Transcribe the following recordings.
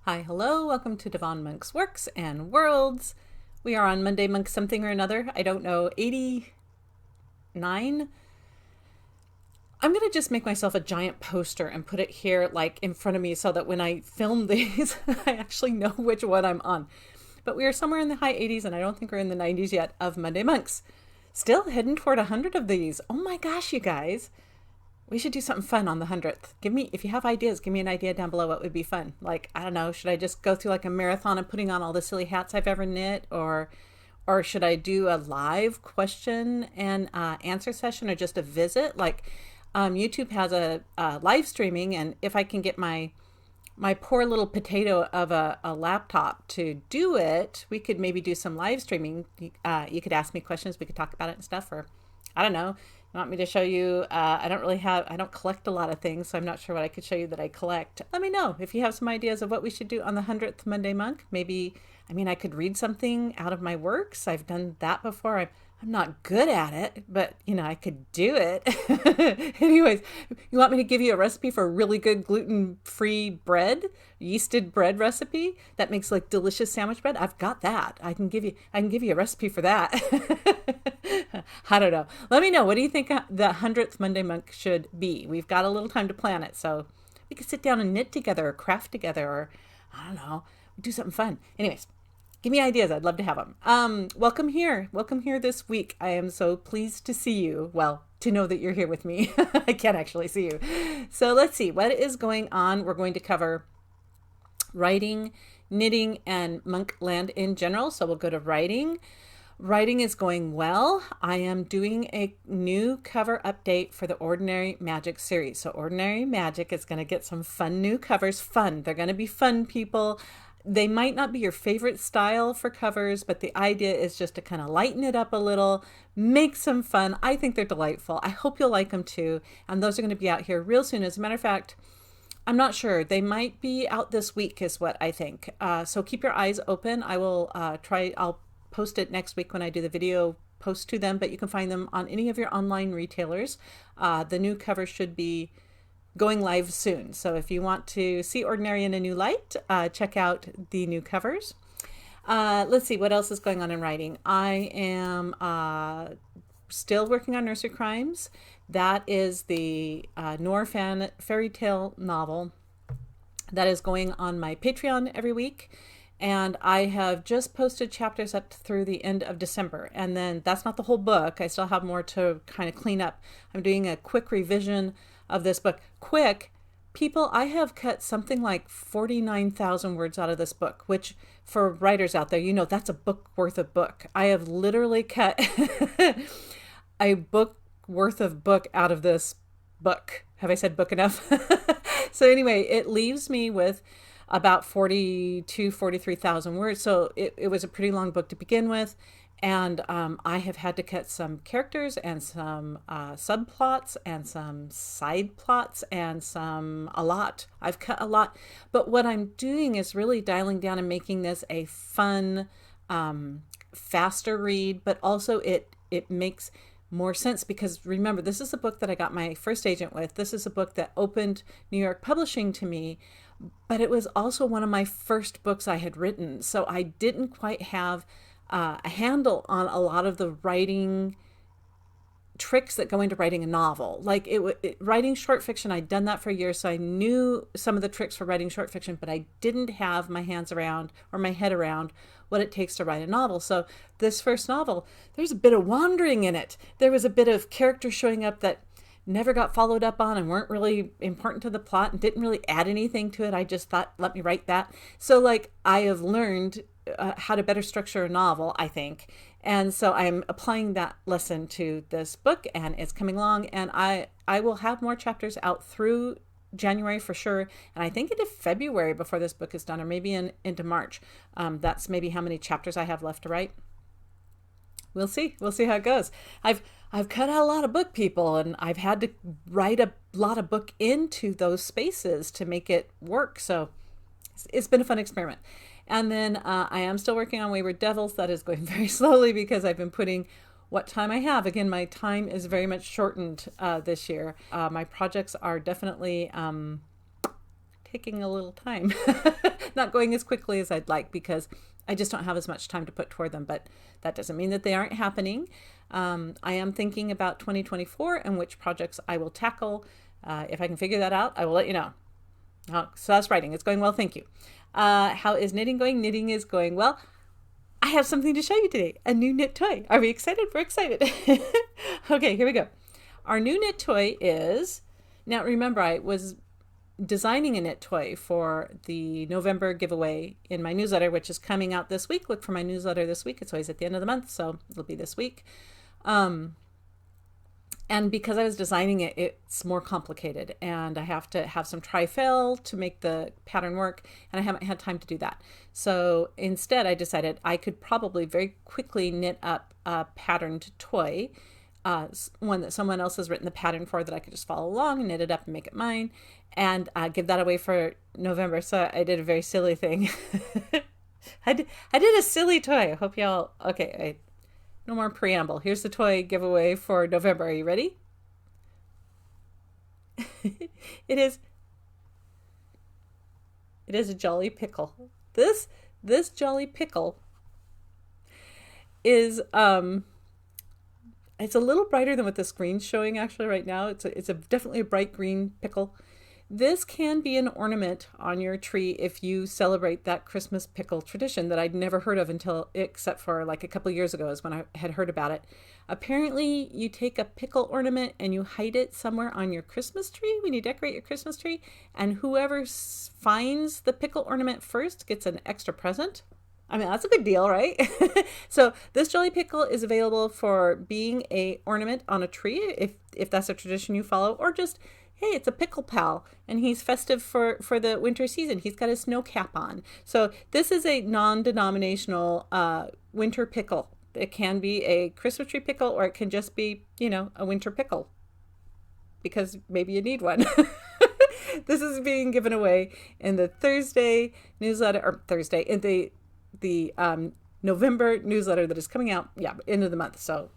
Hi, hello, welcome to Devon Monk's Works and Worlds. We are on Monday Monk something or another. I don't know, 89? I'm going to just make myself a giant poster and put it here like in front of me so that when I film these, I actually know which one I'm on. But we are somewhere in the high 80s and I don't think we're in the 90s yet of Monday Monks. Still heading toward 100 of these. Oh my gosh, you guys. We should do something fun on the 100th. If you have ideas, give me an idea down below what would be fun. Like, I don't know, should I just go through like a marathon of putting on all the silly hats I've ever knit? Or should I do a live question and answer session or just a visit? Like, YouTube has a live streaming, and if I can get my poor little potato of a laptop to do it, we could maybe do some live streaming. You could ask me questions, we could talk about it and stuff, or I don't know. You want me to show you? I don't collect a lot of things, so I'm not sure what I could show you that I collect. Let me know if you have some ideas of what we should do on the 100th Monday Monk. Maybe, I could read something out of my works. I've done that before. I'm not good at it, but I could do it. Anyways, you want me to give you a recipe for a really good gluten-free bread, yeasted bread recipe that makes like delicious sandwich bread? I've got that. I can give you a recipe for that. I don't know. Let me know. What do you think the 100th Monday Monk should be? We've got a little time to plan it, so we could sit down and knit together or craft together, or I don't know, do something fun. Anyways, give me ideas. I'd love to have them. Welcome here. Welcome here this week. I am so pleased to see you. Well, to know that you're here with me. I can't actually see you. So let's see what is going on. We're going to cover writing, knitting, and Monkland in general. So we'll go to writing. Writing is going well. I am doing a new cover update for the Ordinary Magic series. So Ordinary Magic is going to get some fun new covers. Fun. They're going to be fun, people. They might not be your favorite style for covers, but the idea is just to kind of lighten it up a little, make some fun. I think they're delightful. I hope you'll like them too. And those are going to be out here real soon. As a matter of fact, I'm not sure. They might be out this week is what I think. So keep your eyes open. I'll post it next week when I do the video post to them, but you can find them on any of your online retailers. The new cover should be going live soon. So if you want to see Ordinary in a new light, check out the new covers. Let's see what else is going on in writing. I am still working on Nursery Crimes. That is the Noir fan fairy tale novel that is going on my Patreon every week. And I have just posted chapters up through the end of December. And then that's not the whole book. I still have more to kind of clean up. I'm doing a quick revision of this book. Quick, people, I have cut something like 49,000 words out of this book, which for writers out there, that's a book worth of book. I have literally cut a book worth of book out of this book. Have I said book enough? So anyway, it leaves me with about 43,000 words. So it was a pretty long book to begin with. And I have had to cut some characters and some subplots and some side plots and a lot. I've cut a lot. But what I'm doing is really dialing down and making this a fun, faster read, but also it makes more sense because remember, this is a book that I got my first agent with. This is a book that opened New York Publishing to me, but it was also one of my first books I had written. So I didn't quite have a handle on a lot of the writing tricks that go into writing a novel. Like writing short fiction, I'd done that for years, so I knew some of the tricks for writing short fiction, but I didn't have my hands around or my head around what it takes to write a novel. So this first novel, there's a bit of wandering in it. There was a bit of characters showing up that never got followed up on and weren't really important to the plot and didn't really add anything to it. I just thought, let me write that. So like I have learned how to better structure a novel, I think. And so I'm applying that lesson to this book and it's coming along, and I will have more chapters out through January for sure, and I think into February before this book is done, or maybe into March. That's maybe how many chapters I have left to write. We'll see how it goes. I've cut out a lot of book, people, and I've had to write a lot of book into those spaces to make it work. So it's been a fun experiment. And then I am still working on Wayward Devils. That is going very slowly because I've been putting what time I have. Again, my time is very much shortened this year. My projects are definitely taking a little time. not going as quickly as I'd like because I just don't have as much time to put toward them. But that doesn't mean that they aren't happening. I am thinking about 2024 and which projects I will tackle. If I can figure that out, I will let you know. So that's writing. It's going well. Thank you. How is knitting going? Knitting is going well. I have something to show you today. A new knit toy. Are we excited? We're excited. Okay, here we go. Our new knit toy is, now remember, I was designing a knit toy for the November giveaway in my newsletter, which is coming out this week. Look for my newsletter this week. It's always at the end of the month, so it'll be this week. And because I was designing it, it's more complicated and I have to have some try-fail to make the pattern work, and I haven't had time to do that. So instead I decided I could probably very quickly knit up a patterned toy, one that someone else has written the pattern for that I could just follow along and knit it up and make it mine, and give that away for November. So I did a very silly thing. I did a silly toy. I hope y'all, okay, no more preamble. Here's the toy giveaway for November. Are you ready? It is a Jolly Pickle. This Jolly Pickle is it's a little brighter than what the screen's showing actually right now. It's definitely a bright green pickle. This can be an ornament on your tree if you celebrate that Christmas pickle tradition that I'd never heard of except for like a couple of years ago is when I had heard about it. Apparently you take a pickle ornament and you hide it somewhere on your Christmas tree when you decorate your Christmas tree, and whoever finds the pickle ornament first gets an extra present. I mean, that's a good deal, right? So this Jolly Pickle is available for being a ornament on a tree if that's a tradition you follow, or just, hey, it's a pickle pal and he's festive for the winter season. He's got his snow cap on. So this is a non-denominational winter pickle. It can be a Christmas tree pickle, or it can just be, a winter pickle because maybe you need one. This is being given away in the Thursday newsletter, or Thursday, in the November newsletter that is coming out, end of the month. So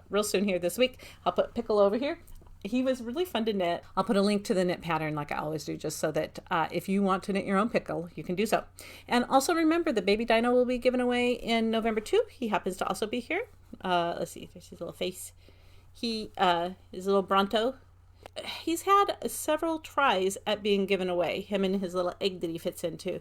real soon here this week. I'll put Pickle over here. He was really fun to knit. I'll put a link to the knit pattern like I always do, just so that if you want to knit your own pickle, you can do so. And also remember, the baby dino will be given away in November too. He happens to also be here. Let's see, there's his little face. He is a little Bronto. He's had several tries at being given away, him and his little egg that he fits into.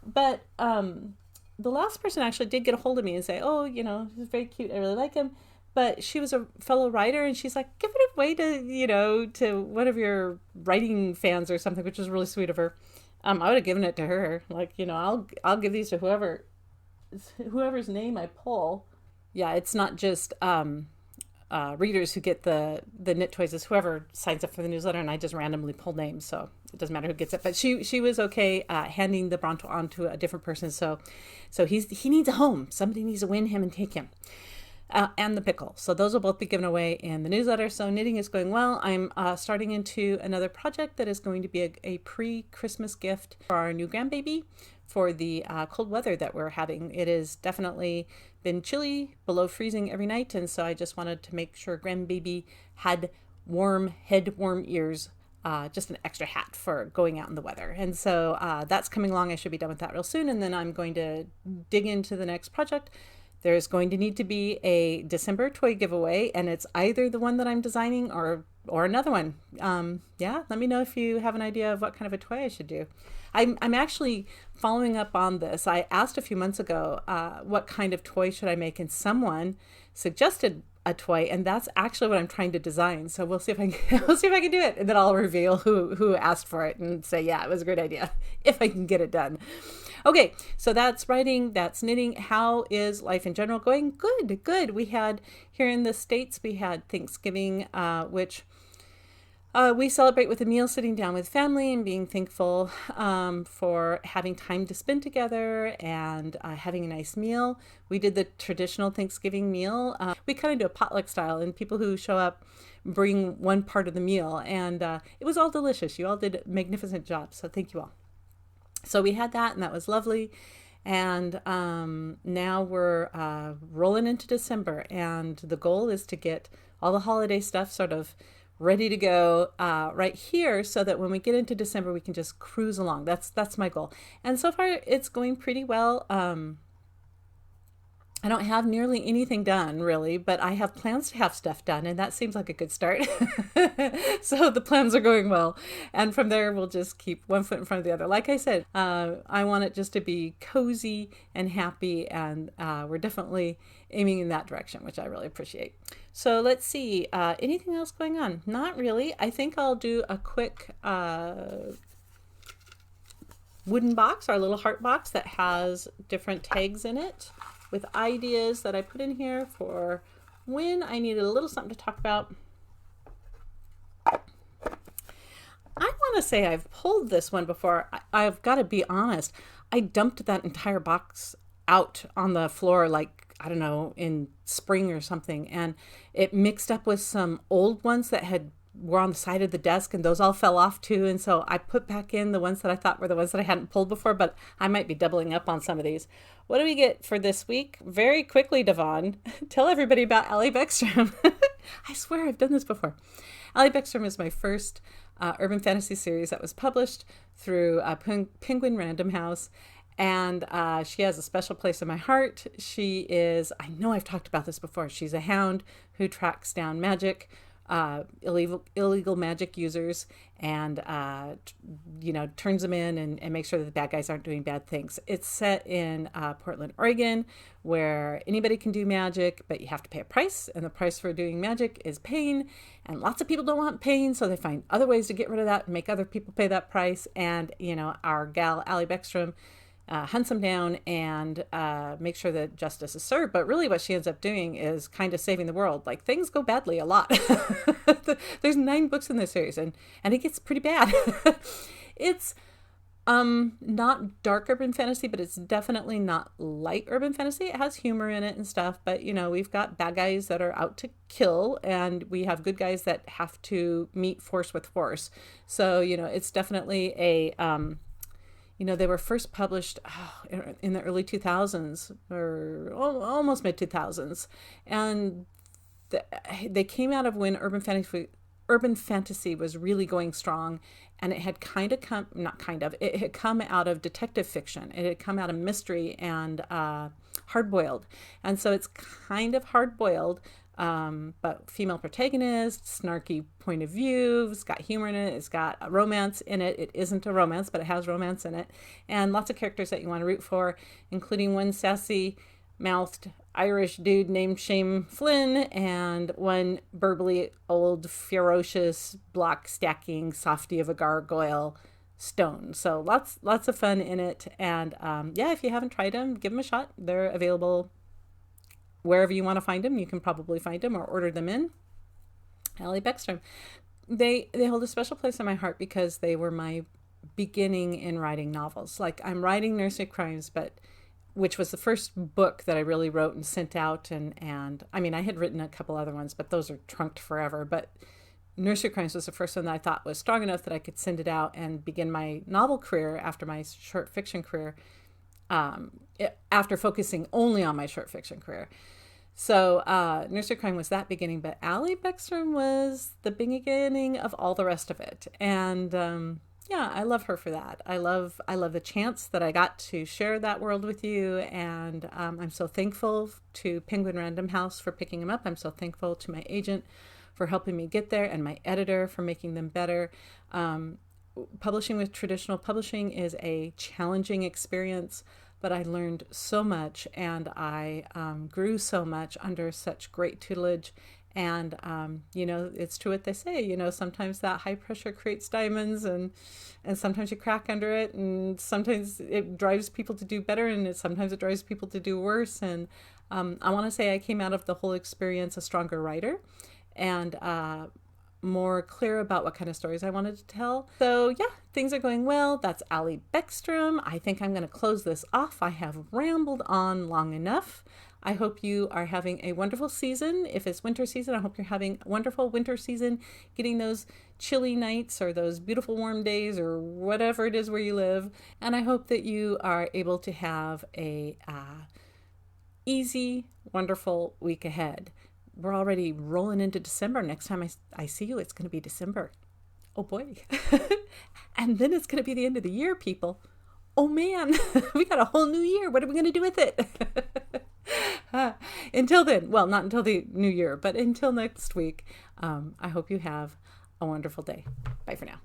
But the last person actually did get a hold of me and say, oh, he's very cute. I really like him. But she was a fellow writer, and she's like, give it away to one of your writing fans or something, which was really sweet of her. I would have given it to her. Like, I'll give these to whoever's name I pull. Yeah, it's not just readers who get the knit toys. It's whoever signs up for the newsletter, and I just randomly pull names, so it doesn't matter who gets it. But she was okay handing the Bronto on to a different person. So he needs a home. Somebody needs to win him and take him. And the pickle. So those will both be given away in the newsletter. So knitting is going well. I'm starting into another project that is going to be a pre-Christmas gift for our new grandbaby for the cold weather that we're having. It has definitely been chilly, below freezing every night. And so I just wanted to make sure grandbaby had warm head, warm ears, just an extra hat for going out in the weather. And so that's coming along. I should be done with that real soon. And then I'm going to dig into the next project. There's going to need to be a December toy giveaway, and it's either the one that I'm designing or another one. Let me know if you have an idea of what kind of a toy I should do. I'm actually following up on this. I asked a few months ago what kind of toy should I make, and someone suggested a toy, and that's actually what I'm trying to design. So we'll see if I can do it, and then I'll reveal who asked for it and say, yeah, it was a great idea if I can get it done. Okay, so that's writing, that's knitting. How is life in general going? Good. We had here in the States, we had Thanksgiving, which we celebrate with a meal, sitting down with family and being thankful for having time to spend together and having a nice meal. We did the traditional Thanksgiving meal. We kind of do a potluck style, and people who show up bring one part of the meal, and it was all delicious. You all did a magnificent job, so thank you all. So we had that, and that was lovely. And now we're rolling into December, and the goal is to get all the holiday stuff sort of ready to go right here so that when we get into December, we can just cruise along. That's my goal. And so far, it's going pretty well. I don't have nearly anything done really, but I have plans to have stuff done, and that seems like a good start. So the plans are going well. And from there, we'll just keep one foot in front of the other. Like I said, I want it just to be cozy and happy, and we're definitely aiming in that direction, which I really appreciate. So let's see, anything else going on? Not really. I think I'll do a quick wooden box, our little heart box that has different tags in it, with ideas that I put in here for when I needed a little something to talk about. I want to say I've pulled this one before. I've got to be honest. I dumped that entire box out on the floor, like, I don't know, in spring or something. And it mixed up with some old ones that were on the side of the desk, and those all fell off too. And so I put back in the ones that I thought were the ones that I hadn't pulled before, but I might be doubling up on some of these. What do we get for this week? Very quickly, Devon, tell everybody about Allie Beckstrom. I swear I've done this before. Allie Beckstrom is my first urban fantasy series that was published through Penguin Random House. And she has a special place in my heart. She is, I know I've talked about this before, she's a hound who tracks down magic, illegal magic users, and turns them in and makes sure that the bad guys aren't doing bad things. It's set in Portland, Oregon, where anybody can do magic, but you have to pay a price, and the price for doing magic is pain, and lots of people don't want pain, so they find other ways to get rid of that and make other people pay that price. And our gal Allie Beckstrom hunts them down and make sure that justice is served. But really what she ends up doing is kind of saving the world. Like, things go badly a lot. There's 9 books in this series, and it gets pretty bad. It's not dark urban fantasy, but it's definitely not light urban fantasy. It has humor in it and stuff, but we've got bad guys that are out to kill, and we have good guys that have to meet force with force. So it's definitely a they were first published in the early 2000s, or almost mid 2000s, and they came out of when urban fantasy was really going strong, and it had it had come out of detective fiction. It had come out of mystery and hard-boiled, and so it's kind of hard-boiled. But female protagonist, snarky point of view, it's got humor in it, it's got a romance in it. It isn't a romance, but it has romance in it. And lots of characters that you want to root for, including one sassy-mouthed Irish dude named Shane Flynn, and one burbly, old, ferocious, block-stacking softy of a gargoyle, Stone. So lots of fun in it. And if you haven't tried them, give them a shot. They're available wherever you want to find them. You can probably find them or order them in. Allie Beckstrom. They hold a special place in my heart because they were my beginning in writing novels. Like, I'm writing nursery crimes, which was the first book that I really wrote and sent out. And I mean, I had written a couple other ones, but those are trunked forever. But Nursery Crimes was the first one that I thought was strong enough that I could send it out and begin my novel career after my short fiction career. After focusing only on my short fiction career. So Nursery Crime was that beginning, but Allie Beckstrom was the beginning of all the rest of it. And I love her for that. I love the chance that I got to share that world with you, and I'm so thankful to Penguin Random House for picking them up. I'm so thankful to my agent for helping me get there, and my editor for making them better. Publishing with traditional publishing is a challenging experience, but I learned so much, and I grew so much under such great tutelage. And, it's true what they say, sometimes that high pressure creates diamonds, and sometimes you crack under it, and sometimes it drives people to do better, and sometimes it drives people to do worse. And I want to say I came out of the whole experience a stronger writer, and more clear about what kind of stories I wanted to tell. So things are going well. That's Allie Beckstrom. I think I'm going to close this off. I have rambled on long enough. I hope you are having a wonderful season. If it's winter season, I hope you're having a wonderful winter season, getting those chilly nights or those beautiful warm days or whatever it is where you live. And I hope that you are able to have a easy, wonderful week ahead. we're already rolling into December. Next time I see you, it's going to be December. Oh boy. And then it's going to be the end of the year, people. Oh man, we got a whole new year. What are we going to do with it? Until then, well, not until the new year, but until next week, I hope you have a wonderful day. Bye for now.